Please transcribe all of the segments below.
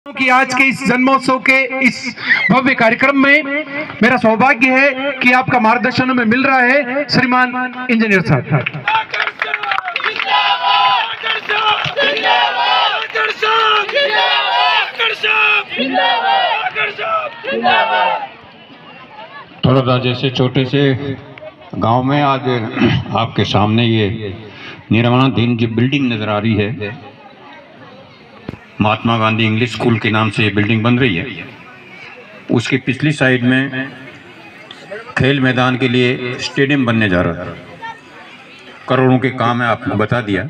कि आज के इस जन्मोत्सव के इस भव्य कार्यक्रम में मेरा सौभाग्य है कि आपका मार्गदर्शन में मिल रहा है श्रीमान इंजीनियर साहब। थोड़ा जैसे छोटे से गांव में आज आपके सामने ये निर्माणाधीन जो बिल्डिंग नजर आ रही है, महात्मा गांधी इंग्लिश स्कूल के नाम से ये बिल्डिंग बन रही है। उसकी पिछली साइड में खेल मैदान के लिए स्टेडियम बनने जा रहा था। करोड़ों के काम है, आपको बता दिया।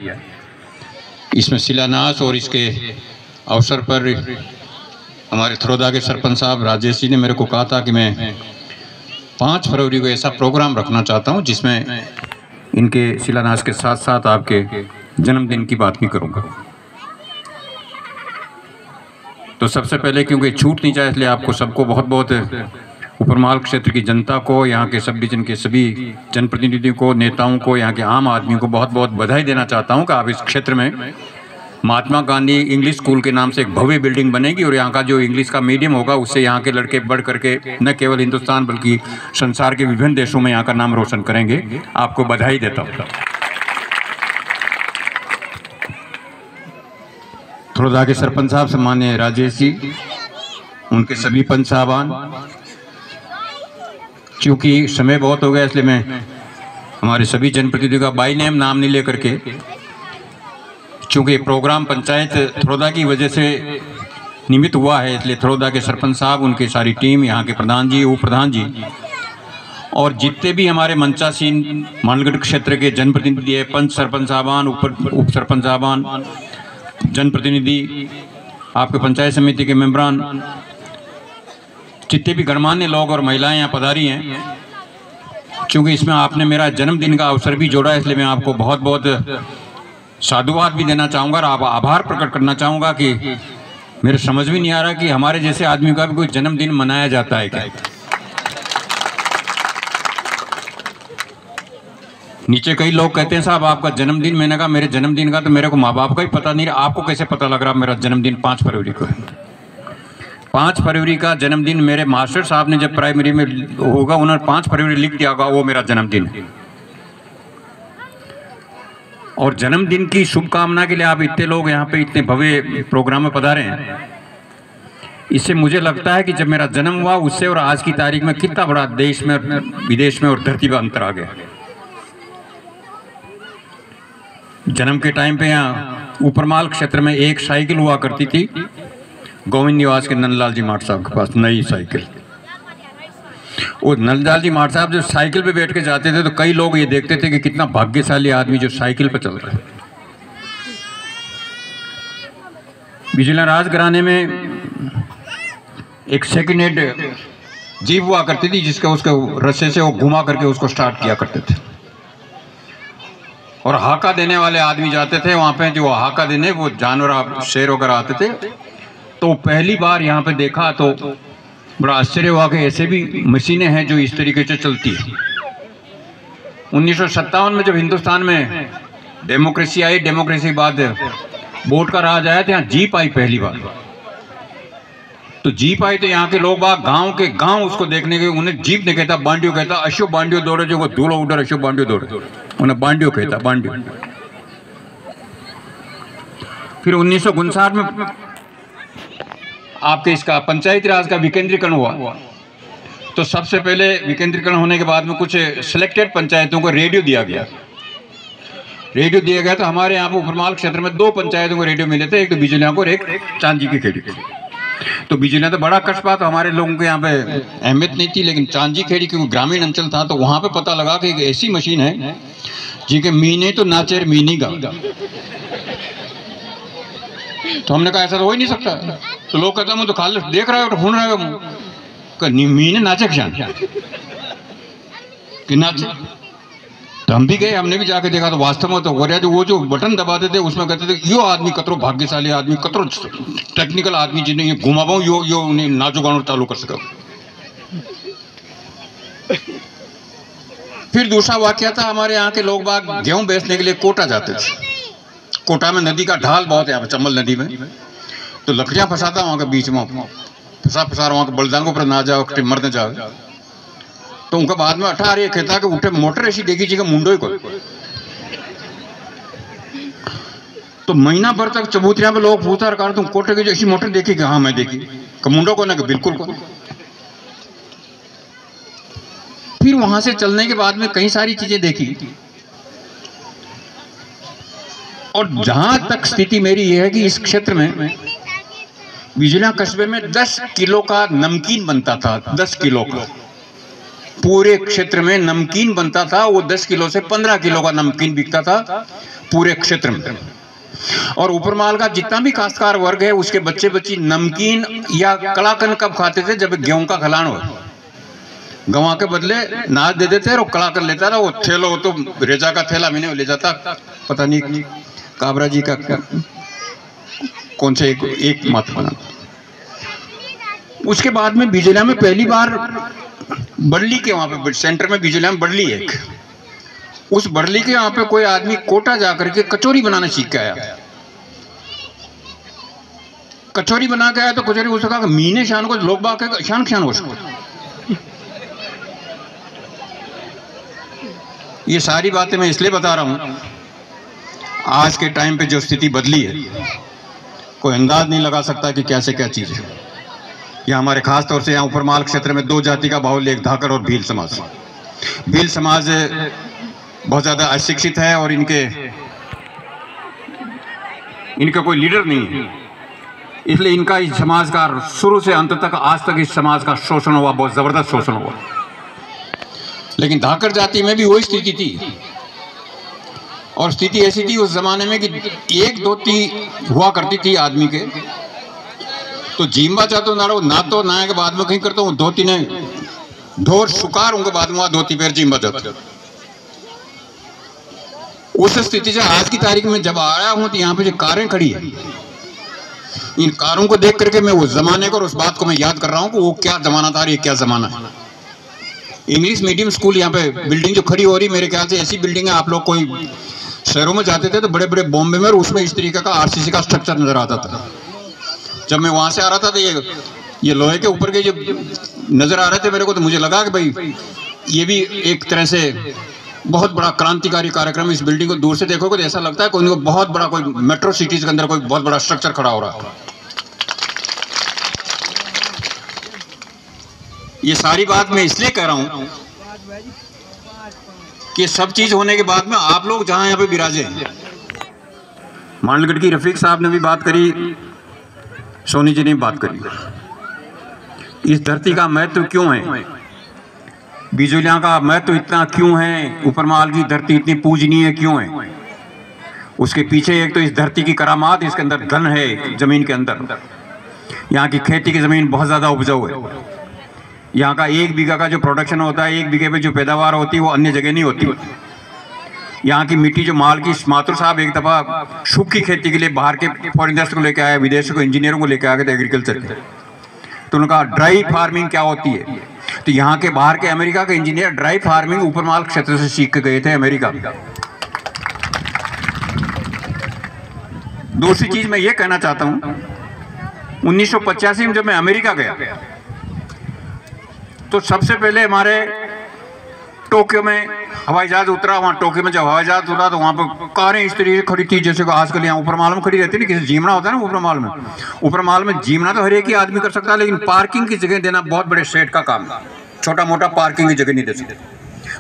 इसमें शिलान्यास और इसके अवसर पर हमारे थरोदा के सरपंच साहब राजेश जी ने मेरे को कहा था कि मैं 5 फरवरी को ऐसा प्रोग्राम रखना चाहता हूं जिसमें इनके शिलान्यास के साथ साथ आपके जन्मदिन की बात भी करूंगा। तो सबसे पहले क्योंकि छूट नहीं चाहिए, इसलिए आपको सबको बहुत बहुत उपरमाल क्षेत्र की जनता को, यहाँ के सब डिवीजन के सभी जनप्रतिनिधियों को, नेताओं को, यहाँ के आम आदमियों को बहुत बहुत बधाई देना चाहता हूँ कि आप इस क्षेत्र में महात्मा गांधी इंग्लिश स्कूल के नाम से एक भव्य बिल्डिंग बनेगी और यहाँ का जो इंग्लिश का मीडियम होगा उससे यहाँ के लड़के बढ़ करके न केवल हिंदुस्तान बल्कि संसार के विभिन्न देशों में यहाँ का नाम रोशन करेंगे। आपको बधाई देता हूँ। थरोदा के सरपंच साहब सम्मान्य राजेश जी, उनके सभी पंच साहबान, चूंकि समय बहुत हो गया इसलिए मैं हमारे सभी जनप्रतिनिधियों का बाई नेम नाम नहीं लेकर के, चूंकि प्रोग्राम पंचायत थरोदा की वजह से निमित्त हुआ है, इसलिए थरोदा के सरपंच साहब, उनकी सारी टीम, यहाँ के प्रधान जी, उप प्रधान जी और जितने भी हमारे मंचासीन मानगढ़ क्षेत्र के जनप्रतिनिधि है, पंच सरपंच साहबान, उप सरपंच साहबान, जनप्रतिनिधि, आपके पंचायत समिति के मेंबरान, जितने भी गणमान्य लोग और महिलाएं यहाँ पधारी हैं, क्योंकि इसमें आपने मेरा जन्मदिन का अवसर भी जोड़ा है, इसलिए मैं आपको बहुत बहुत साधुवाद भी देना चाहूँगा और आप आभार प्रकट करना चाहूँगा कि मेरे समझ में नहीं आ रहा कि हमारे जैसे आदमी का भी कोई जन्मदिन मनाया जाता है क्या। नीचे कई लोग कहते हैं साहब आपका जन्मदिन, मैंने कहा मेरे जन्मदिन का तो मेरे को माँ बाप का ही पता नहीं, आपको कैसे पता लग रहा मेरा जन्मदिन 5 फरवरी को है। 5 फरवरी का जन्मदिन मेरे मास्टर साहब ने जब प्राइमरी में होगा उन्होंने 5 फरवरी लिख दिया होगा, वो मेरा जन्मदिन है। और जन्मदिन की शुभकामना के लिए आप इतने लोग यहाँ पे इतने भव्य प्रोग्राम में पधारे हैं, इससे मुझे लगता है कि जब मेरा जन्म हुआ उससे और आज की तारीख में कितना बड़ा देश में, विदेश में और धरती पर अंतर आ गया। जन्म के टाइम पे यहाँ उपरमाल क्षेत्र में एक साइकिल हुआ करती थी, गोविंद निवास के नंदलाल जी माट साहब के पास नई साइकिल। वो नंदलाल जी माट साहब जो साइकिल पे बैठ के जाते थे तो कई लोग ये देखते थे कि कितना भाग्यशाली आदमी जो साइकिल पे चल रहा है। बिजला राज घराने में एक सेकेंड हैंड जीप हुआ करती थी जिसके उसके रस्से से वो घुमा करके उसको स्टार्ट किया करते थे और हाका देने वाले आदमी जाते थे वहाँ पे, जो हाका देने वो जानवर शेर वगैरह आते थे। तो पहली बार यहाँ पे देखा तो बड़ा आश्चर्य हुआ कि ऐसे भी मशीनें हैं जो इस तरीके से चलती है। 1957 में जब हिंदुस्तान में डेमोक्रेसी आई, डेमोक्रेसी के बाद वोट का राज आया तो यहाँ जीप आई पहली बार। तो जीप आई तो यहाँ के लोग बाग गांव के गांव उसको देखने के, उन्हें जीप नहीं कहता, बांडियो कहता। अशो बांडियो दौड़े जो धूलो उधर, अशो बांडियो दौड़े, उन्हें बांडियो कहता, बांडियो। फिर 1959 में आपके इसका पंचायती राज का विकेंद्रीकरण हुआ। तो सबसे पहले विकेंद्रीकरण होने के बाद में कुछ सिलेक्टेड पंचायतों को रेडियो दिया गया। रेडियो दिया गया तो हमारे यहाँ पर उपरमाल क्षेत्र में 2 पंचायतों को रेडियो मिले थे, एक तो बिजलियाँ को और एक चांदी की खेड़ी को। तो बिजलियाँ तो बड़ा कस्बा, तो हमारे लोगों के यहाँ पे अहमियत नहीं थी, लेकिन चांदी खेड़ी क्योंकि ग्रामीण अंचल था तो वहाँ पे पता लगा कि एक ऐसी मशीन है जिनके मीने तो नाचे मीनी गा। तो हमने कहा ऐसा तो हो ही नहीं सकता। तो लोग कहते हैं तो खाली देख रहा है और सुन रहा है, मीने नाचे कि नाचे। तो हम भी गए, हमने भी जाके देखा तो वास्तव में तो हो रहा है। वो जो बटन दबाते थे उसमें कहते थे यो आदमी कतरो भाग्यशाली आदमी, कतरो टेक्निकल आदमी जिन्हें ये घुमावाऊं यो उन्हें नाचो गानो चालू कर सका। फिर दूसरा वाकया था, हमारे यहाँ के लोग बाग गेहूं बेचने के लिए कोटा जाते थे। कोटा में नदी का ढाल बहुत है, यहाँ चंबल नदी में। तो लकड़ियां फंसाता वहां के बीच में, फंसा वहां के बलदांगों पर ना जाओ, मर न जाओ। तो उनका बाद में अठा रही कहता कि उठे मोटर ऐसी देखी जी मुंडो को। तो महीना भर तक चबूतरिया पे लोग पूछता रहा तुम कोटे की ऐसी मोटर देखी कि हाँ मैं देखी, मुंडो को ना कि बिल्कुल को। फिर वहां से चलने के बाद में कई सारी चीजें देखी, और जहां तक स्थिति मेरी यह है कि इस क्षेत्र में बिजलियां कस्बे में 10 किलो का नमकीन बनता था, 10 किलो का पूरे क्षेत्र में नमकीन बनता था। वो 10 किलो से 15 किलो का नमकीन बिकता था पूरे क्षेत्र में। और ऊपरमाल का जितना भी काश्तकार वर्ग है उसके बच्चे बच्ची नमकीन या कलाकंद कब खाते थे, जब गेहूं का खलान हो, गंवा के बदले नाच दे देते और कलाकंद लेता था। वो थैलो तो रेजा का थैला मैंने ले जाता, पता नहीं काबरा जी का कौन से एक मत बना। उसके बाद में बिजलिया में पहली बार बरली के वहां पे सेंटर में बिजलिया में बरली एक, उस बरली के वहां पे कोई आदमी कोटा जाकर के कचौरी बनाना सीख के आया। कचौरी बना के आया तो कचौरी उसको कहा मीने शान को लोग बाग शान शान उसको। ये सारी बातें मैं इसलिए बता रहा हूं, आज के टाइम पे जो स्थिति बदली है कोई अंदाज नहीं लगा सकता कि कैसे क्या चीज है। यह हमारे खास तौर से यहाँ ऊपरमाल क्षेत्र में 2 जाति का बाहुल्य, एक धाकर और भील समाज। भील समाज बहुत ज्यादा अशिक्षित है और इनका कोई लीडर नहीं है, इसलिए इनका इस समाज का शुरू से अंत तक आज तक इस समाज का शोषण हुआ, बहुत जबरदस्त शोषण हुआ। लेकिन धाकर जाति में भी वही स्थिति थी, और स्थिति ऐसी थी उस जमाने में कि 1 धोती हुआ करती थी आदमी के, तो जीम्बा चाहते ना तो ना के बाद में कहीं करता हूँ धोती ने ढोर शुकार उनके बाद में धोती पैर जीम्बा चाहते। उस स्थिति से आज की तारीख में जब आया हूं तो यहाँ पे जो कारें खड़ी है, इन कारों को देख करके मैं उस जमाने को और उस बात को मैं याद कर रहा हूँ कि वो क्या जमाना था और ये क्या जमाना है। इंग्लिश मीडियम स्कूल यहाँ पे बिल्डिंग जो खड़ी हो रही, मेरे ख्याल से ऐसी बिल्डिंग है, आप लोग कोई शहरों में जाते थे तो बड़े बड़े बॉम्बे में, और उसमें इस तरीके का आरसीसी का स्ट्रक्चर नजर आता था। जब मैं वहां से आ रहा था तो ये लोहे के ऊपर के जो नजर आ रहे थे मेरे को, तो मुझे लगा कि भाई ये भी एक तरह से बहुत बड़ा क्रांतिकारी कार्यक्रम। इस बिल्डिंग को दूर से देखोगे तो ऐसा लगता है कोई बहुत बड़ा, कोई मेट्रो सिटीज के अंदर कोई बहुत बड़ा स्ट्रक्चर खड़ा हो रहा है। ये सारी बात मैं इसलिए कह रहा हूं कि सब चीज होने के बाद में आप लोग जहां यहाँ पे विराजे हैं, मांडलगढ़ की रफीक साहब ने भी बात करी, सोनी जी ने भी बात करी। इस धरती का महत्व क्यों है, बिजलियां का महत्व इतना क्यों है, ऊपरमाल की धरती इतनी पूजनीय क्यों है। उसके पीछे एक तो इस धरती की करामात, इसके अंदर धन है जमीन के अंदर। यहाँ की खेती की जमीन बहुत ज्यादा उपजाऊ है। यहाँ का 1 बीघा का जो प्रोडक्शन होता है, 1 बीघे पे जो पैदावार होती है वो अन्य जगह नहीं होती। यहाँ की मिट्टी जो माल की, माथुर साहब एक दफा सूखी खेती के लिए बाहर के फॉरेनर्स को लेकर आए, विदेशों को इंजीनियरों को लेकर आ गए थे एग्रीकल्चर के, तो उनका ड्राई फार्मिंग क्या होती है, तो यहाँ के बाहर के अमेरिका के इंजीनियर ड्राई फार्मिंग ऊपरमाल क्षेत्र से सीख के गए थे अमेरिका। दूसरी चीज मैं ये कहना चाहता हूं, 1985 में जब मैं अमेरिका गया तो सबसे पहले हमारे टोक्यो में हवाई जहाज उतरा। वहाँ टोक्यो में जब हवाई जहाज उतरा तो वहाँ पर कारें इस तरीके से खड़ी थी जैसे कि आजकल यहाँ ऊपरमाल में खड़ी रहती है ना, किसी जीमना होता है ना ऊपरमाल में। ऊपरमाल में जीमना तो हर एक ही आदमी कर सकता है, लेकिन पार्किंग की जगह देना बहुत बड़े सेठ का काम है। छोटा मोटा पार्किंग की जगह नहीं दे सकते।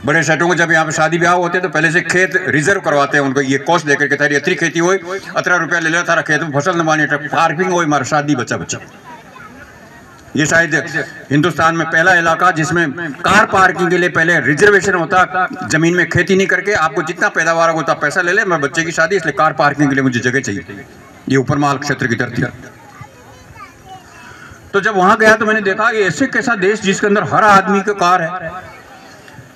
बड़े सेठों को जब यहाँ पे शादी ब्याह होते हैं तो पहले से खेत रिजर्व करवाते हैं उनको, ये कॉस्ट देकर के तारी अतरी खेती हो, 18 रुपया ले लेता, खेत में फसल नवानी, पार्किंग हो, हमारा शादी बच्चा। ये शायद हिंदुस्तान में पहला इलाका जिसमें कार पार्किंग के लिए पहले रिजर्वेशन होता, जमीन में खेती नहीं करके आपको जितना पैदावार होता पैसा ले ले, मैं बच्चे की शादी इसलिए कार पार्किंग के लिए मुझे जगह चाहिए। ये ऊपरमाल क्षेत्र की धरती। तो जब वहां गया तो मैंने देखा कि ऐसे कैसा देश जिसके अंदर हर आदमी की कार है,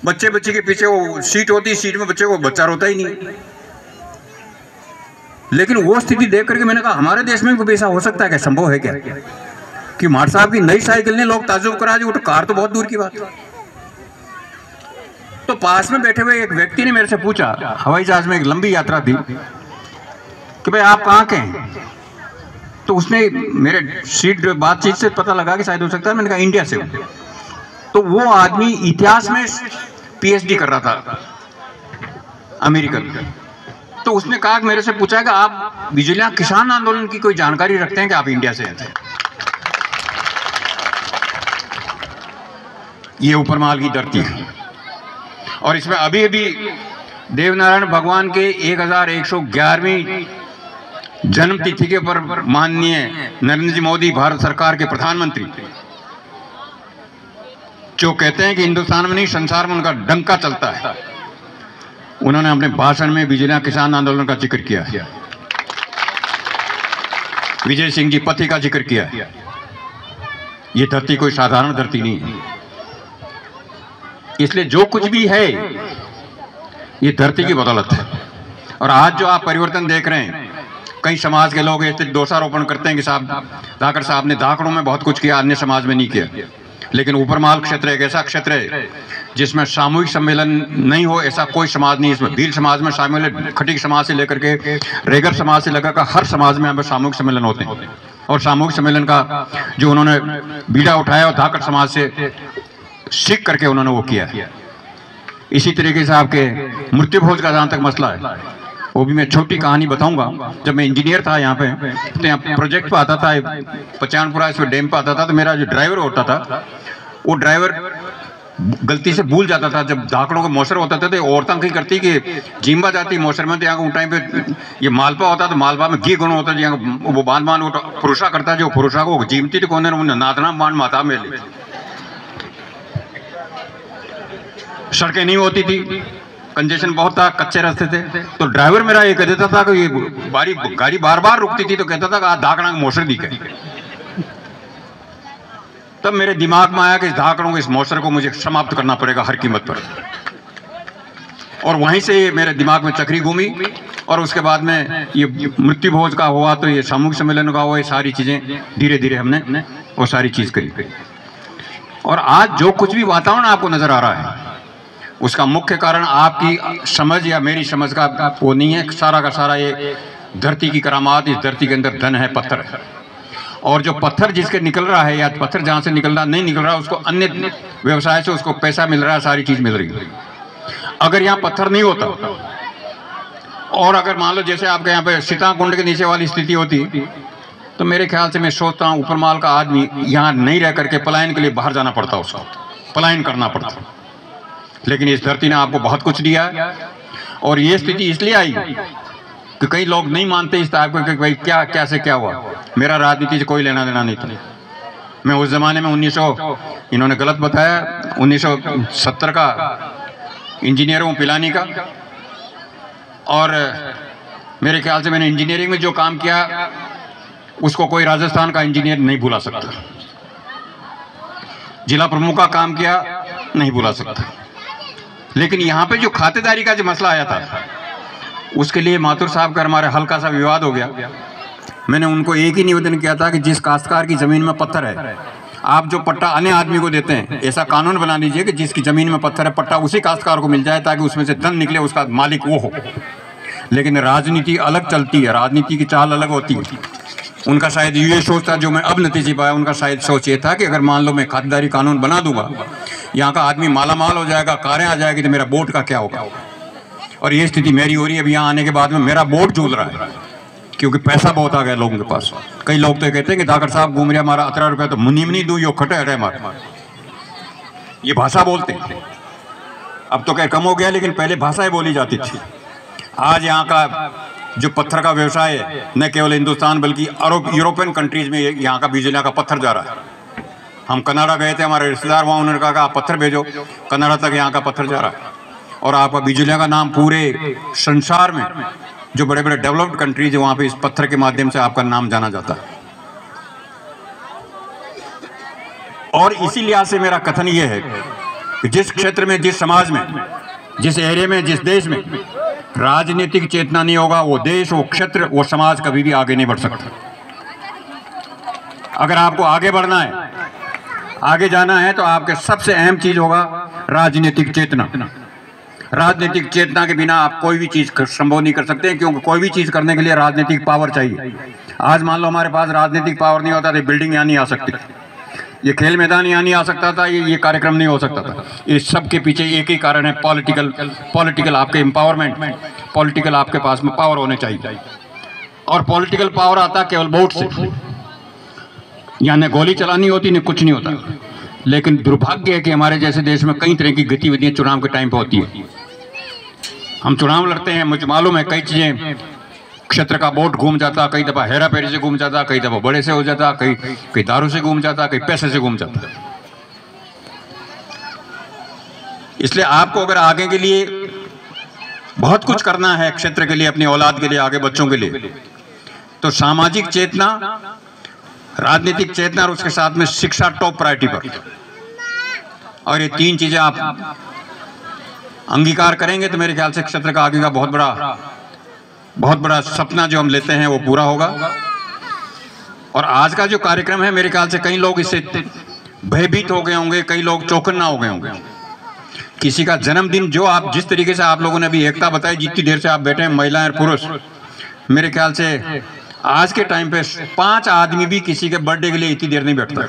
बच्चे के पीछे वो सीट होती है, सीट में बच्चे को बच्चा रोता ही नहीं। लेकिन वो स्थिति देख करके मैंने कहा हमारे देश में भी ऐसा हो सकता है क्या, संभव है क्या कि मार साहब की नई साइकिल ने लोग ताज्जुब करा दी, वो तो कार तो बहुत दूर की बात। तो पास में बैठे हुए एक व्यक्ति ने मेरे से पूछा, हवाई जहाज में एक लंबी यात्रा थी, कि भाई आप कहाँ के हैं। तो उसने मेरे सीट बातचीत से पता लगा कि शायद हो सकता है, मैंने कहा इंडिया से हूँ। तो वो आदमी इतिहास में पीएचडी कर रहा था, अमेरिकन। तो उसने कहा मेरे से पूछा कि आप बिजलियां किसान आंदोलन की कोई जानकारी रखते हैं कि आप इंडिया से थे? ये ऊपरमाल की धरती है। और इसमें अभी अभी देवनारायण भगवान के 1111वीं जन्म तिथि के ऊपर माननीय नरेंद्र जी मोदी, भारत सरकार के प्रधानमंत्री, जो कहते हैं कि हिंदुस्तान में नहीं संसार में उनका डंका चलता है, उन्होंने अपने भाषण में बिजलियां किसान आंदोलन का जिक्र किया है, विजय सिंह जी पति का जिक्र किया है। ये धरती कोई साधारण धरती नहीं है। इसलिए जो कुछ भी है ये धरती की बदौलत है। और आज जो आप परिवर्तन देख रहे हैं, कई समाज के लोग ऐसे दोषारोपण करते हैं कि साहब धाकड़ साहब ने धाकड़ों में बहुत कुछ किया, अन्य समाज में नहीं किया। लेकिन ऊपरमाल क्षेत्र एक ऐसा क्षेत्र है जिसमें सामूहिक सम्मेलन नहीं हो ऐसा कोई समाज नहीं। इसमें भील समाज में शामिल है, खटीक समाज से लेकर के रेगर समाज से लेकर कर हर समाज में हमें सामूहिक सम्मेलन होते हैं। और सामूहिक सम्मेलन का जो उन्होंने बीड़ा उठाया और धाकड़ समाज से सीख करके उन्होंने वो किया। इसी तरीके से आपके मृत्यु भोज का जहाँ तक मसला है, वो भी मैं छोटी कहानी बताऊंगा। जब मैं इंजीनियर था यहाँ पे, तो यहाँ प्रोजेक्ट पे आता था, पचानपुरा इसमें डैम पे आता था, तो मेरा जो ड्राइवर होता था वो ड्राइवर गलती से भूल जाता था। जब धाकड़ों का मौसर होता था तो औरतें कहीं करती कि जिम्बा जाती मौसर में, तो यहाँ टाइम पे ये मालपा होता तो मालपा में घी गुण होता है, वो बांध वो पुरुषा करता, जो पुरुषा को जीमती तो कौन नादना बांध माता मेले। सड़कें नहीं होती थी, कंजेशन बहुत था, कच्चे रास्ते थे। तो ड्राइवर मेरा ये कह देता था कि ये गाड़ी बार बार रुकती थी तो कहता था कि धाकड़ा मौसर दिखे। तब मेरे दिमाग में आया कि इस धाकड़ों के इस मौसर को मुझे समाप्त करना पड़ेगा हर कीमत पर। और वहीं से मेरे दिमाग में चक्री घूमी। और उसके बाद में ये मृत्यु भोज का हुआ, तो ये सामूहिक सम्मेलन का हुआ, ये सारी चीजें धीरे धीरे हमने वो सारी चीज करी। और आज जो कुछ भी वातावरण आपको नजर आ रहा है, उसका मुख्य कारण आपकी समझ या मेरी समझ का वो नहीं है। सारा का सारा ये धरती की करामात, इस धरती के अंदर धन है, पत्थर है। और जो पत्थर जिसके निकल रहा है, या पत्थर जहाँ से निकल रहा नहीं निकल रहा, उसको अन्य व्यवसाय से उसको पैसा मिल रहा है, सारी चीज मिल रही है। अगर यहाँ पत्थर नहीं होता, और अगर मान लो जैसे आपके यहाँ पे सीताकुंड के नीचे वाली स्थिति होती, तो मेरे ख्याल से मैं सोचता हूँ ऊपरमाल का आदमी यहाँ नहीं रह करके पलायन के लिए बाहर जाना पड़ता, उसको पलायन करना पड़ता। लेकिन इस धरती ने आपको बहुत कुछ दिया। और ये स्थिति इसलिए आई कि कई लोग नहीं मानते इस टाइप को कि भाई क्या क्या से क्या हुआ। मेरा राजनीति से कोई लेना देना नहीं था। मैं उस जमाने में 1900 इन्होंने गलत बताया 1970 का इंजीनियर हूँ पिलानी का। और मेरे ख्याल से मैंने इंजीनियरिंग में जो काम किया उसको कोई राजस्थान का इंजीनियर नहीं भुला सकता। जिला प्रमुख का काम किया नहीं भुला सकता। लेकिन यहाँ पे जो खातेदारी का जो मसला आया था, उसके लिए माथुर साहब का हमारे हल्का सा विवाद हो गया। मैंने उनको एक ही निवेदन किया था कि जिस काश्तकार की जमीन में पत्थर है, आप जो पट्टा अन्य आदमी को देते हैं, ऐसा कानून बना लीजिए कि जिसकी जमीन में पत्थर है पट्टा उसी काश्तकार को मिल जाए, ताकि उसमें से धन निकले, उसका मालिक वो हो। लेकिन राजनीति अलग चलती है, राजनीति की चाल अलग होती है। उनका शायद ये सोच था, जो मैं अब नतीजे पाया, उनका शायद सोच ये था कि अगर मान लो मैं खातेदारी कानून बना दूंगा, यहाँ का आदमी माला माल हो जाएगा, कारें आ जाएगी, तो मेरा वोट का क्या होगा। और ये स्थिति मेरी हो रही है। अब यहाँ आने के बाद में मेरा वोट झूल रहा है, क्योंकि पैसा बहुत आ गया लोगों के पास। कई लोग तो कहते हैं कि धाकड़ साहब घूम रहे, हमारा 18 रुपये तो मुनीमनी दू यो खटे रहे हमारे, ये भाषा बोलते हैं। अब तो क्या कम हो गया, लेकिन पहले भाषाएं बोली जाती थी। आज यहाँ का जो पत्थर का व्यवसाय है, न केवल हिंदुस्तान बल्कि यूरोपियन कंट्रीज में यहाँ का बिजलियाँ का पत्थर जा रहा है। हम कनाडा गए थे, हमारे रिश्तेदार वहाँ, उन्होंने कहा आप पत्थर भेजो, कनाडा तक यहाँ का पत्थर जा रहा है। और आपका बिजलियाँ का नाम पूरे संसार में जो बड़े बड़े डेवलप्ड कंट्रीज है, वहाँ पे इस पत्थर के माध्यम से आपका नाम जाना जाता है। और इसी लिहाज से मेरा कथन ये है कि जिस क्षेत्र में, जिस समाज में, जिस एरिया में, जिस देश में राजनीतिक चेतना नहीं होगा, वो देश, वो क्षेत्र, वो समाज कभी भी आगे नहीं बढ़ सकता। अगर आपको आगे बढ़ना है, आगे जाना है, तो आपके सबसे अहम चीज होगा राजनीतिक चेतना। राजनीतिक चेतना के बिना आप कोई भी चीज़ संभव नहीं कर सकते, क्योंकि कोई भी चीज़ करने के लिए राजनीतिक पावर चाहिए। आज मान लो हमारे पास राजनीतिक पावर नहीं होता तो बिल्डिंग यहाँ नहीं आ सकती, ये खेल मैदान यहाँ नहीं आ सकता था, ये कार्यक्रम नहीं हो सकता था। इस सब के पीछे एक ही कारण है, पॉलिटिकल आपके एम्पावरमेंट, पॉलिटिकल आपके पास में पावर होने चाहिए। और पॉलिटिकल पावर आता केवल वोट से, यहाँ न गोली चलानी होती न कुछ नहीं होता। लेकिन दुर्भाग्य है कि हमारे जैसे देश में कई तरह की गतिविधियाँ चुनाव के टाइम पर होती है। हम चुनाव लड़ते हैं, मुझे मालूम है कई चीज़ें, क्षेत्र का वोट घूम जाता, कई दफ़ा हेरा फेरी से घूम जाता, कई दफ़ा बड़े से हो जाता, कई दारू से घूम जाता, कई पैसे से घूम जाता। इसलिए आपको अगर आगे के लिए बहुत कुछ करना है, क्षेत्र के लिए, अपनी औलाद के लिए, आगे बच्चों के लिए, तो सामाजिक चेतना, राजनीतिक चेतना और उसके साथ में शिक्षा टॉप प्रायोरिटी पर। और ये तीन चीजें आप अंगीकार करेंगे तो मेरे ख्याल से क्षेत्र का आगे का बहुत बड़ा सपना जो हम लेते हैं वो पूरा होगा। और आज का जो कार्यक्रम है, मेरे ख्याल से कई लोग इससे भयभीत हो गए होंगे, कई लोग चौकन्ना हो गए होंगे। किसी का जन्मदिन, जो आप जिस तरीके से आप लोगों ने अभी एकता बताई, जितनी देर से आप बैठे हैं महिलाएं और पुरुष, मेरे ख्याल से आज के टाइम पे 5 आदमी भी किसी के बर्थडे के लिए इतनी देर नहीं बैठता।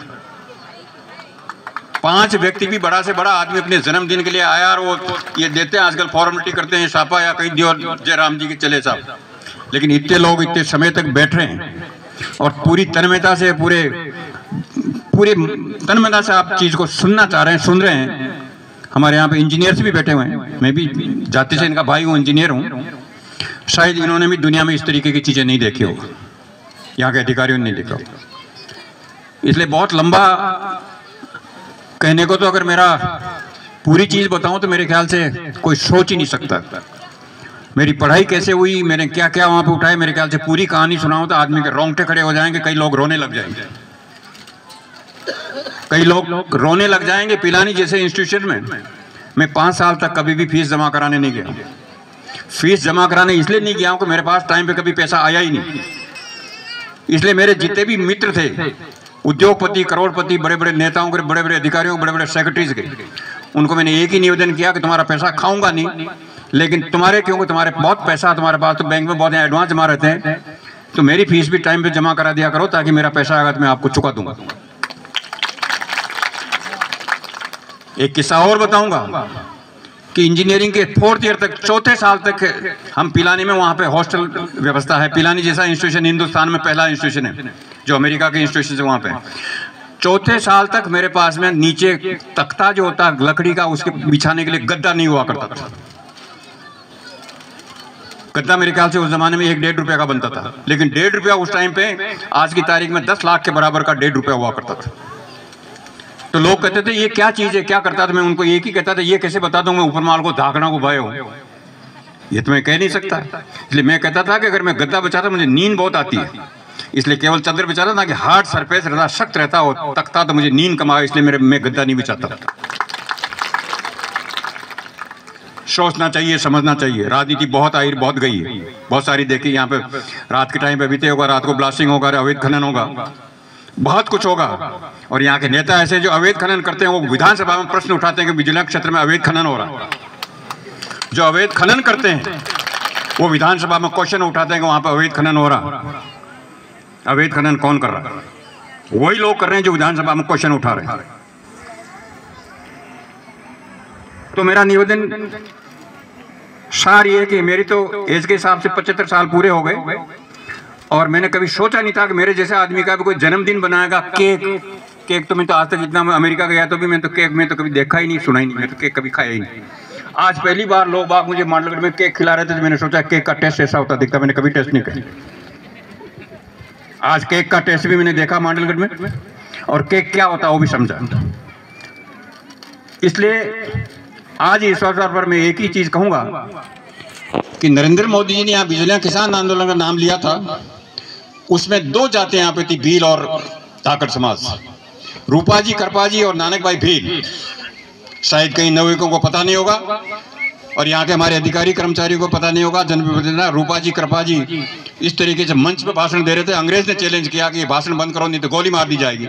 5 व्यक्ति भी, बड़ा से बड़ा आदमी अपने जन्मदिन के लिए आया और वो ये देते हैं, आजकल फॉर्मेलिटी करते हैं, छापा या कहीं दियो जयराम जी के चले साहब। लेकिन इतने लोग इतने समय तक बैठ रहे हैं और पूरी तन्मयता से, पूरे तन्मयता से आप चीज़ को सुनना चाह रहे हैं, सुन रहे हैं। हमारे यहाँ पे इंजीनियर्स भी बैठे हुए हैं, मैं भी जाति से इनका भाई हूँ, इंजीनियर हूँ। शायद इन्होंने भी दुनिया में इस तरीके की चीज़ें नहीं देखी हो, यहाँ के अधिकारियों ने नहीं देखा। इसलिए बहुत लंबा कहने को तो अगर मेरा पूरी चीज़ बताऊं तो मेरे ख्याल से कोई सोच ही नहीं सकता। मेरी पढ़ाई कैसे हुई, मैंने क्या क्या वहाँ पे उठाए, मेरे ख्याल से पूरी कहानी सुनाऊं तो आदमी के रोंगटे खड़े हो जाएंगे, कई लोग रोने लग जाएंगे, कई लोग रोने लग जाएंगे। पिलानी जैसे इंस्टीट्यूशन में मैं 5 साल तक कभी भी फीस जमा कराने नहीं गया। फीस जमा कराने इसलिए नहीं गया हूँ कि मेरे पास टाइम पे कभी पैसा आया ही नहीं। इसलिए मेरे जितने भी मित्र थे, उद्योगपति, करोड़पति, बड़े बड़े नेताओं के, बड़े बड़े अधिकारियों, बड़े बड़े सेक्रेटरीज के, उनको मैंने एक ही निवेदन किया कि तुम्हारा पैसा खाऊंगा नहीं, लेकिन तुम्हारे, क्योंकि तुम्हारे बहुत पैसा तुम्हारे पास, तो बैंक में बहुत एडवांस जमा रहते हैं, तो मेरी फीस भी टाइम पे जमा करा दिया करो, ताकि मेरा पैसा आएगा तो मैं आपको चुका दूंगा। एक किस्सा और बताऊंगा कि इंजीनियरिंग के 4th ईयर तक, 4थे साल तक हम पिलानी में, वहाँ पे हॉस्टल व्यवस्था है। पिलानी जैसा इंस्टीट्यूशन हिंदुस्तान में पहला इंस्टीट्यूशन है, जो अमेरिका के इंस्टीट्यूशन है वहाँ पे। 4थे साल तक मेरे पास में नीचे तख्ता जो होता है लकड़ी का, उसके बिछाने के लिए गद्दा नहीं हुआ करता था। गद्दा मेरे ख्याल से उस जमाने में 1-1.5 रुपये का बनता था, लेकिन 1.5 रुपया उस टाइम पे आज की तारीख में 10 लाख के बराबर का 1.5 रुपया हुआ करता था। तो लोग कहते थे ये क्या चीज़ है, क्या करता था। मैं उनको एक ही कहता था, ये कैसे बता दूं मैं ऊपर माल को धाकना को भाई हूँ, ये तो मैं कह नहीं सकता। इसलिए मैं कहता था कि अगर मैं गद्दा बिछाता मुझे नींद बहुत आती है, इसलिए केवल चादर बिछाता था कि हार्ड सरफेस रहता, सख्त रहता हो तख्ता, तो मुझे नींद कम आए, इसलिए मैं गद्दा नहीं बिछाता। सोचना चाहिए, समझना चाहिए। राजनीति बहुत आई बहुत गई है, बहुत सारी देखी। यहाँ पे रात के टाइम पे बीते होगा, रात को ब्लास्टिंग होगा, अवैध खनन होगा, बहुत कुछ होगा। और यहाँ के नेता ऐसे जो अवैध खनन करते हैं, वो विधानसभा में प्रश्न उठाते हैं कि विजिलेंस क्षेत्र में अवैध खनन हो रहा है। जो अवैध खनन करते हैं वो विधानसभा में क्वेश्चन उठाते हैं कि वहाँ पर अवैध खनन हो रहा। अवैध खनन कौन कर रहा है? वही लोग कर रहे हैं जो विधानसभा में क्वेश्चन उठा रहे हैं। तो मेरा निवेदन सार ये है कि मेरी तो एज के हिसाब से 75 साल पूरे हो गए, और मैंने कभी सोचा नहीं था कि मेरे जैसे आदमी का भी कोई जन्मदिन बनाएगा। केक तो मैं तो आज तक, जितना मैं अमेरिका गया तो भी मैं तो केक में तो कभी देखा ही नहीं, सुना ही नहीं, मैं तो केक कभी खाया ही नहीं। आज पहली बार लोग बाग मुझे मांडलगढ़ में केक खिला रहे थे, तो मैंने सोचा केक का टेस्ट ऐसा होता दिखता, मैंने कभी टेस्ट नहीं किया। आज केक का टेस्ट भी मैंने देखा मांडलगढ़ में, और केक क्या होता है वो भी समझा। इसलिए आज इस अवसर पर मैं एक ही चीज कहूंगा कि नरेंद्र मोदी जी ने यहाँ बिजलियां किसान आंदोलन का नाम लिया था, उसमें 2 जातियां यहाँ पे थी, भील और धाकड़ समाज। रूपा जी, कृपा जी और नानक भाई भील। शायद कई नवयुवकों को पता नहीं होगा, और यहाँ के हमारे अधिकारी कर्मचारियों को पता नहीं होगा। जनप्रतिनिधि रूपा जी, कृपा जी इस तरीके से मंच पर भाषण दे रहे थे। अंग्रेज ने चैलेंज किया कि ये भाषण बंद करो, नहीं तो गोली मार दी जाएगी।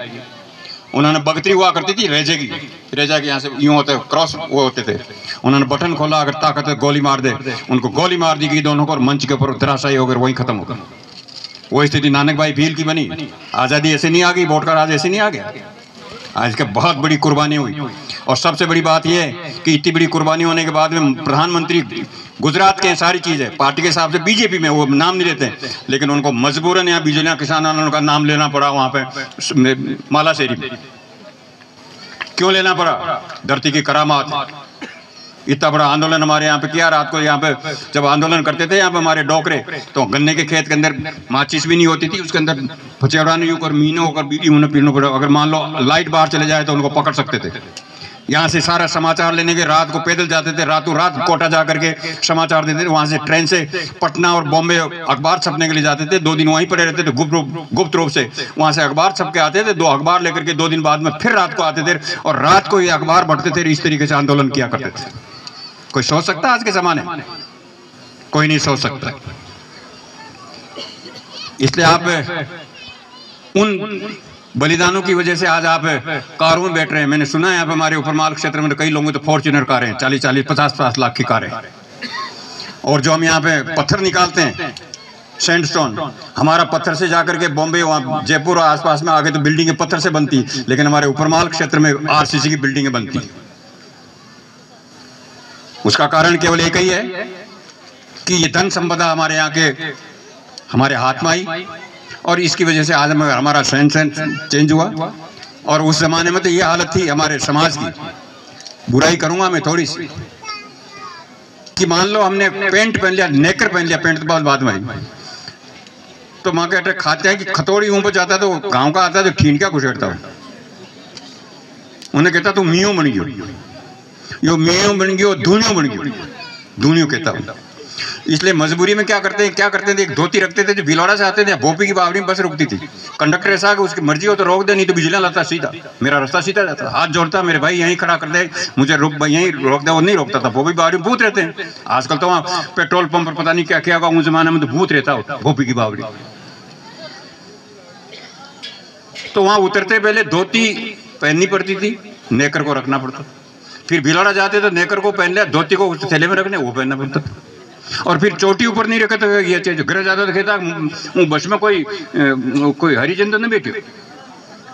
उन्होंने बगतरी हुआ करती थी रेजे की, रेजा के यहाँ से यूँ होते क्रॉस वो होते थे, उन्होंने बटन खोला, अगर ताकत है गोली मार दे, उनको गोली मार दी गई दोनों को, और मंच के ऊपर धराशायी होकर वहीं खत्म हो गया। वो स्थिति नानक भाई भील की बनी। आज़ादी ऐसे नहीं आ गई, वोट का राज ऐसे नहीं आ गया, आज के बहुत बड़ी कुर्बानी हुई। और सबसे बड़ी बात यह है कि इतनी बड़ी कुर्बानी होने के बाद में प्रधानमंत्री गुजरात के सारी चीज़ें पार्टी के हिसाब से बीजेपी में, वो नाम नहीं लेते, लेकिन उनको मजबूरन यहाँ बिजलिया किसान आंदोलन का नाम लेना पड़ा वहाँ पे मालाशेरी में। क्यों लेना पड़ा? धरती की करामात, इतना बड़ा आंदोलन हमारे यहाँ पे किया। रात को यहाँ पे जब आंदोलन करते थे यहाँ पे हमारे डोकरे, तो गन्ने के खेत के अंदर माचिस भी नहीं होती थी, उसके अंदर फचेड़ा नहीं होकर मीनो होकर बीड़ी उन्हें पीना पड़ा। अगर मान लो लाइट बाहर चले जाए तो उनको पकड़ सकते थे। यहाँ से सारा समाचार लेने के रात को पैदल जाते थे, रातों रात कोटा जा करके समाचार देते थे। वहाँ से ट्रेन से पटना और बॉम्बे अखबार छपने के लिए जाते थे, 2 दिन वहीं पड़े रहते थे गुप्त रूप से। वहाँ से अखबार छप के आते थे, 2 अखबार लेकर के 2 दिन बाद में फिर रात को आते थे, और रात को ये अखबार बढ़ते थे। इस तरीके से आंदोलन किया करते थे। कोई सोच सकता आज के जमाने में? कोई नहीं सोच सकता। इसलिए आप उन बलिदानों की वजह से आज आप कारों में बैठ रहे हैं। मैंने सुना है यहाँ पे हमारे उपरमाल क्षेत्र में तो कई लोगों तो फॉर्च्यूनर कारें, 40-40, 50-50 लाख की कारें। और जो हम यहाँ पे पत्थर निकालते हैं सैंडस्टोन, हमारा पत्थर से जाकर के बॉम्बे, वहाँ जयपुर और आसपास में आगे तो बिल्डिंगें पत्थर से बनती, लेकिन हमारे उपरमाल क्षेत्र में आरसीसी की बिल्डिंगें बनती। उसका कारण केवल एक ही है कि ये धन संपदा हमारे यहाँ के हमारे हाथ में आई, और इसकी वजह से आज हमारा सेंस चेंज हुआ। और उस जमाने में तो ये हालत थी हमारे समाज की, बुराई करूंगा मैं थोड़ी सी, कि मान लो हमने पेंट पहन लिया, नेकर पहन लिया, पेंट तो बाद में, तो माँ के खाते हैं कि खतौड़ी ऊपर जाता तो गांव का आता तो ठीन क्या घुसेड़ता, उन्हें कहता तू मियों बन गयो, यो मियों बन गयो, धूनियों बन गयो, धूनियों कहता हूँ। इसलिए मजबूरी में क्या करते थे, एक धोती रखते थे जो भिलौड़ा से आते थे, भोपी की बावड़ी में बस रुकती थी। कंडक्टर ऐसा कि उसकी मर्जी हो तो रोक दे, नहीं तो बिजली लाता सीधा, मेरा रास्ता सीधा जाता। हाथ जोड़ता, मेरे भाई यहीं खड़ा कर दे, मुझे रुक यहीं रोक दे, वो नहीं रोकता था। भोपी की बावड़ी में भूत रहते हैं। आजकल तो वहाँ पेट्रोल पंप पर पता नहीं क्या क्या होगा, उस जमाने में तो भूत रहता होता भोपी की बावड़ी। तो वहाँ उतरते पहले धोती पहननी पड़ती थी, नेकर को रखना पड़ता। फिर भिलौड़ा जाते तो नेकर को पहन लिया, धोती को थैले में रखने वो पहनना पड़ता। और फिर चोटी ऊपर नहीं रखा तो ये चीज घर जाता तो कहता बस में कोई हरिजन तो नहीं बैठे,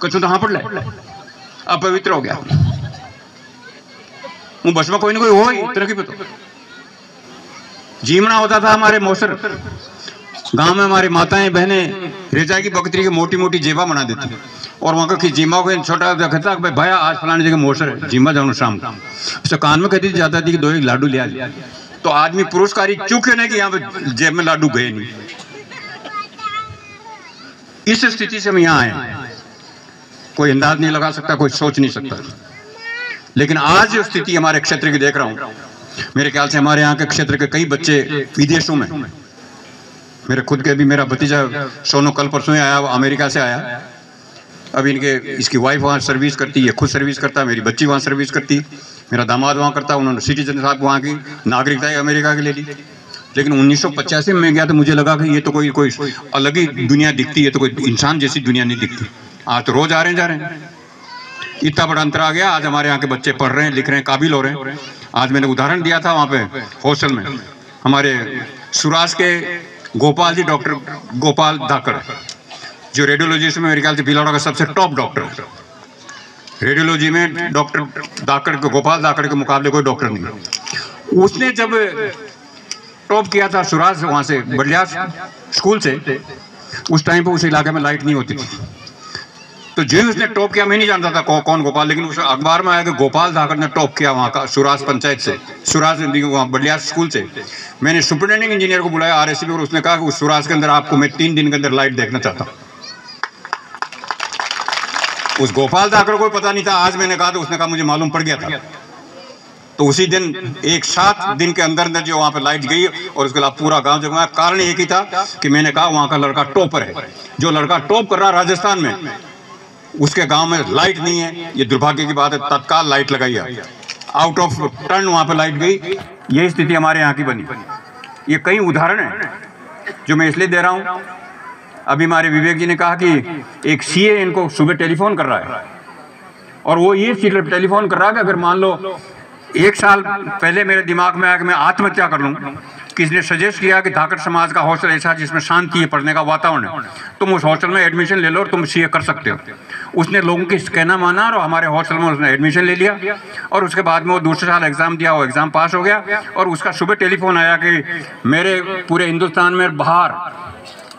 कछु तो हाँ पड़ लाए, अपवित्र हो गया। वो बस में कोई ना कोई हो ही तरह की पता। जीवना होता था हमारे मौसर गांव में, हमारे माताएं बहनें रेजा की बकरी की मोटी मोटी जेबा बना देती, और वहाँ का जीमा को छोटा कहता भाई भैया आज फलाने जगह मौसर है, जीमा जाऊँ शाम को। उससे कान में कहती जाता थी कि 2 एक लाडू लिया, तो आदमी पुरस्कारी चूके नहीं कि यहाँ पे जेब में लाडू गए नहीं। इस स्थिति से हम यहाँ आए, कोई अंदाज नहीं लगा सकता, कोई सोच नहीं सकता। लेकिन आज जो स्थिति हमारे क्षेत्र की देख रहा हूँ, मेरे ख्याल से हमारे यहाँ के क्षेत्र के कई बच्चे विदेशों में, मेरे खुद के भी मेरा भतीजा सोनू कल परसों आया, वो अमेरिका से आया। अब इसकी वाइफ वहाँ सर्विस करती है, खुद सर्विस करता, मेरी बच्ची वहाँ सर्विस करती, मेरा दामाद वहाँ करता। उन्होंने सिटीजन साहब वहाँ की नागरिकता अमेरिका की ले ली। लेकिन 1985 में गया तो मुझे लगा कि ये तो कोई अलग ही दुनिया दिखती है, तो कोई इंसान जैसी दुनिया नहीं दिखती। आज तो रोज आ रहे हैं जा रहे हैं, इतना बड़ा अंतर आ गया। आज हमारे यहाँ के बच्चे पढ़ रहे हैं, लिख रहे हैं, काबिल हो रहे हैं। आज मैंने उदाहरण दिया था वहाँ पे हॉस्टल में, हमारे सुराज के गोपाल जी, डॉक्टर गोपाल धाकड़, जो रेडियोलॉजिस्ट में मेरे ख्याल से भिलौड़ा का सबसे टॉप डॉक्टर है। रेडियोलॉजी में डॉक्टर धाकड़ के, गोपाल धाकड़ के मुकाबले कोई डॉक्टर नहीं। उसने जब टॉप किया था सुराज वहाँ से बलिया स्कूल से, उस टाइम पे उस इलाके में लाइट नहीं होती थी। तो जो उसने टॉप किया, मैं नहीं जानता था कौन गोपाल, लेकिन उस अखबार में आया कि गोपाल धाकड़ ने टॉप किया वहाँ का सुराज पंचायत से, सुराज वहाँ बलिया स्कूल से। मैंने सुपरिटेंडिंग इंजीनियर को बुलाया RSC पे, और उसने कहा कि उस सुराज के अंदर आपको मैं 3 दिन के अंदर लाइट देखना चाहता हूँ। उस गोपाल धाकड़ को पता नहीं था। आज मैंने कहा तो उसने कहा मुझे मालूम पड़ गया था। तो उसी दिन 7 दिन के अंदर जो वहाँ पे लाइट गई, और उसके बाद पूरा गांव जगमगाया। कारण एक ही था कि मैंने कहा वहाँ का लड़का टॉपर है, जो लड़का टॉप कर रहा राजस्थान में, उसके गांव में लाइट नहीं है। ये दुर्भाग्य की बात है, तत्काल लाइट लगाई है, आउट ऑफ टर्न वहाँ पे लाइट गई। ये स्थिति हमारे यहाँ की बनी। ये कई उदाहरण है जो मैं इसलिए दे रहा हूँ। अभी हमारे विवेक जी ने कहा कि एक CA इनको सुबह टेलीफोन कर रहा है और वो ये टेलीफोन कर रहा है कि अगर मान लो 1 साल पहले मेरे दिमाग में आया कि मैं आत्महत्या कर लूँ, किसी ने सजेस्ट किया कि धाकड़ समाज का हॉस्टल ऐसा जिसमें शांति है, पढ़ने का वातावरण है, तुम उस हॉस्टल में एडमिशन ले लो और तुम सीए कर सकते हो। उसने लोगों की कहना माना और हमारे हॉस्टल में उसने एडमिशन ले लिया और उसके बाद में वो दूसरे साल एग्ज़ाम दिया, वो एग्ज़ाम पास हो गया। और उसका सुबह टेलीफोन आया कि मेरे पूरे हिंदुस्तान में बाहर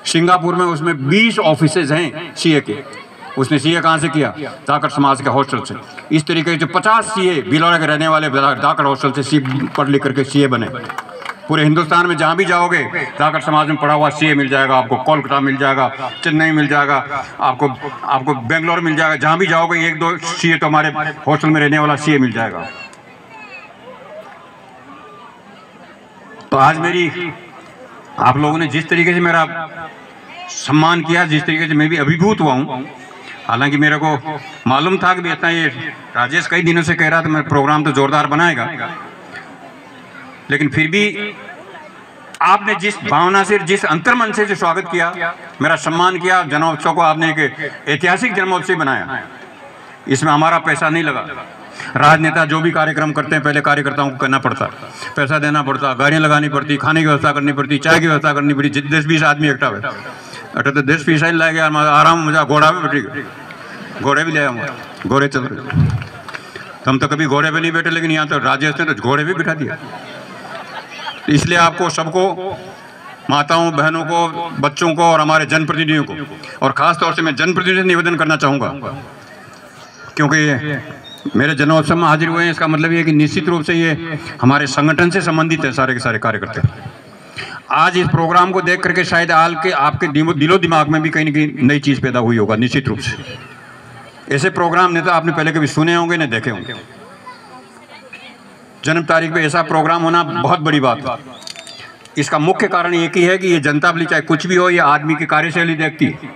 सिंगापुर में उसमें 20 ऑफिसेज हैं सीए के। उसने सीए कहाँ से किया? धाकड़ समाज के हॉस्टल से। इस तरीके से 50 सीए बिलौरा के रहने वाले धाकड़ हॉस्टल से सी पढ़ लिख करके सीए बने। पूरे हिंदुस्तान में जहाँ भी जाओगे धाकड़ समाज में पढ़ा हुआ सीए मिल जाएगा आपको। कोलकाता मिल जाएगा, चेन्नई मिल जाएगा, आपको बेंगलोर मिल जाएगा। जहाँ भी जाओगे 1-2 सीए तो हमारे हॉस्टल में रहने वाला सीए मिल जाएगा। तो आज मेरी आप लोगों ने जिस तरीके से मेरा सम्मान किया, जिस तरीके से मैं भी अभिभूत हुआ हूँ, हालांकि मेरे को मालूम था कि इतना ये राजेश कई दिनों से कह रहा था मेरा प्रोग्राम तो जोरदार बनाएगा, लेकिन फिर भी आपने जिस भावना से, जिस अंतर्मन से जो स्वागत किया, मेरा सम्मान किया, जन्मोत्सव को आपने एक ऐतिहासिक जन्मोत्सव बनाया। इसमें हमारा पैसा नहीं लगा। राजनेता जो भी कार्यक्रम करते हैं पहले कार्यकर्ताओं को करना पड़ता, पैसा देना पड़ता, गाड़ियाँ लगानी पड़ती, खाने की व्यवस्था करनी पड़ती, चाय की व्यवस्था करनी पड़ती। 10-20 आदमी इकट्ठा हुए, अरे तो 10-20 ला गया आराम, मुझे घोड़ा भी बैठी गई, घोड़े भी ले आऊँगा, घोड़े चल रहे। हम तो कभी घोड़े पे नहीं बैठे, लेकिन यहाँ तो राजेश ने तो घोड़े भी बिठा दिया। इसलिए आपको सबको, माताओं बहनों को, बच्चों को और हमारे जनप्रतिनिधियों को, और ख़ास तौर से मैं जनप्रतिनिधि से निवेदन करना चाहूँगा, क्योंकि मेरे जन्मोत्सव में हाजिर हुए हैं, इसका मतलब ये है कि निश्चित रूप से ये हमारे संगठन से संबंधित है सारे के सारे कार्यकर्ता। आज इस प्रोग्राम को देख करके शायद आपके दिलो दिमाग में भी कहीं न कहीं नई चीज़ पैदा हुई होगा। निश्चित रूप से ऐसे प्रोग्राम नहीं तो आपने पहले कभी सुने होंगे न देखे होंगे। जन्म तारीख पे ऐसा प्रोग्राम होना बहुत बड़ी बात है। इसका मुख्य कारण एक ही है कि ये जनता भली चाहे कुछ भी हो, ये आदमी की कार्यशैली देखती है,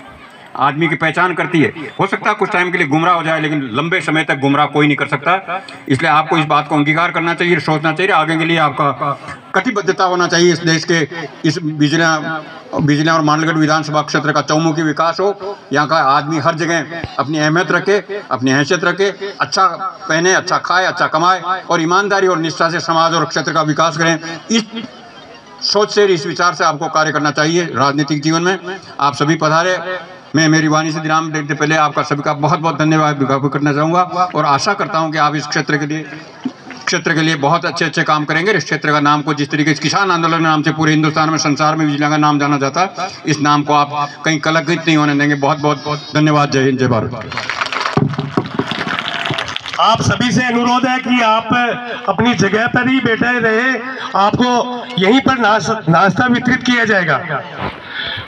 आदमी की पहचान करती है। हो सकता है कुछ टाइम के लिए गुमराह हो जाए, लेकिन लंबे समय तक गुमराह कोई नहीं कर सकता। इसलिए आपको इस बात को अंगीकार करना चाहिए, सोचना चाहिए, आगे के लिए आपका कटिबद्धता होना चाहिए। इस देश के इस बिजलियाँ और मांडलगढ़ विधानसभा क्षेत्र का चौमुखी विकास हो, यहाँ का आदमी हर जगह अपनी अहमियत रखे, अपनी हैसियत रखे, अच्छा पहने, अच्छा खाए, अच्छा कमाए और ईमानदारी और निष्ठा से समाज और क्षेत्र का विकास करें। इस सोच से, इस विचार से आपको कार्य करना चाहिए राजनीतिक जीवन में। आप सभी पधारे। मैं मेरी वाणी से विराम देने पहले आपका सभी का बहुत बहुत धन्यवाद ज्ञापित करना चाहूँगा और आशा करता हूँ कि आप इस क्षेत्र के लिए बहुत अच्छे काम करेंगे। इस क्षेत्र का नाम को जिस तरीके से किसान आंदोलन नाम से पूरे हिंदुस्तान में, संसार में बिजलियाँ का नाम जाना जाता है, इस नाम को आप कहीं कलंकित नहीं होने देंगे। बहुत बहुत धन्यवाद। जय हिंद, जय भारत। आप सभी से अनुरोध है कि आप अपनी जगह पर ही बैठे रहे, आपको यहीं पर नाश्ता वितरित किया जाएगा।